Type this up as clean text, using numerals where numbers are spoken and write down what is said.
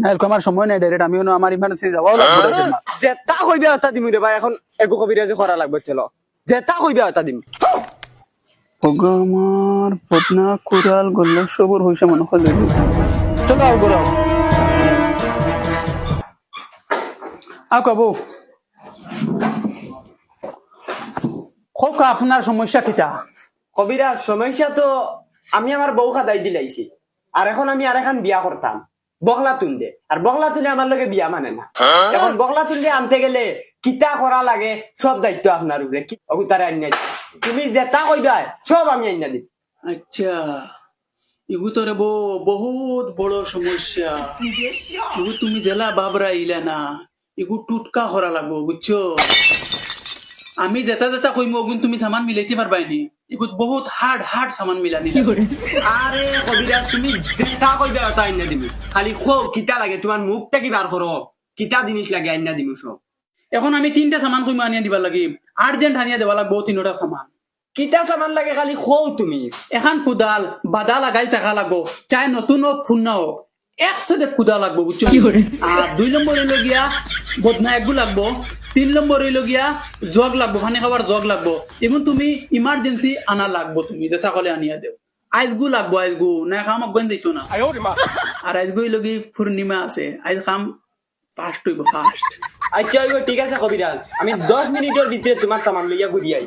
এরকম আমার সময় নাই ডাইরেক্ট আমি আমার ইমার্জেন্সি যাবো লাগবে direct না। যেটা কইবে ওটা দিমু রে ভাই এখন একো কবিরাজি করা লাগবে চলো যেটা কইবে ওটা দিম ওগো আমার বদনা কুড়াল গল্লা সবর হইছে মনে হয় চলো আও গরাও আও কাবু খোকা আপনার সমস্যা কিটা কবিরা সমস্যা তো আমি আমার বউ খাদাই দিলাইছি আর এখন আমি আর এখন বিয়া করতাম বগলা তুললে আর বগলা তুলে আমার লগে বিয়া মানে না এখন বগলা তুললে আনতে গেলে কিতা করা লাগে সব দায়িত্ব আপনার উপরে তারা আনিয়া দিই। তুমি যেটা কইবা সব আমি আনিয়া দিই আচ্ছা এগু তোরে বহুত বড় সমস্যা এগু তুমি জেলা বাবরা ইলে না এগু টুটকা করা লাগবো বুঝছো আমি যেটা যেটা কইম ওগুন তুমি সামান মিলাইতে পারবাইনি এগু বহুত হার্ড সামান মিলানি আরে কবিরা তুমি যেটা কইবা ওটা আনিয়া দিবি খালি খো কিতা লাগে তোমার মুখটা কি বার করো কিতা জিনিস লাগে আনিয়া দিমু সব এখন আমি 3টা সামান কইম আনিয়া দিবা লাগি আর্জেন্ট আনিয়া দেবা লাগবো 3টা সামান কিতা সামান লাগে খালি খো তুমি এখন কুদাল বাদা লাগাই টাকা লাগবো চাই নতুন হোক ফুন্না হোক একসাথে কুদা লাগবো বুঝছো আর 2 নম্বর হইল গিয়া বদনা একগু লাগবো 3 নম্বর হইল গিয়া জগ লাগবো পানি খাবার জগ লাগবো এখন তুমি ইমার্জেন্সি আনা লাগবো তুমি যেটা কলে আনিয়া দেও আইসগু লাগবো আইসগু না খাম অজ্ঞান দিত না আর আইসগু হইল কি পূর্ণিমা আছে আইস খাম ফাস্ট হইব ফাস্ট আচ্ছা ঠিক আছে কবিরাজ আমি 10 মিনিটের ভিতরে তোমার সামান লইয়া ঘুরি আই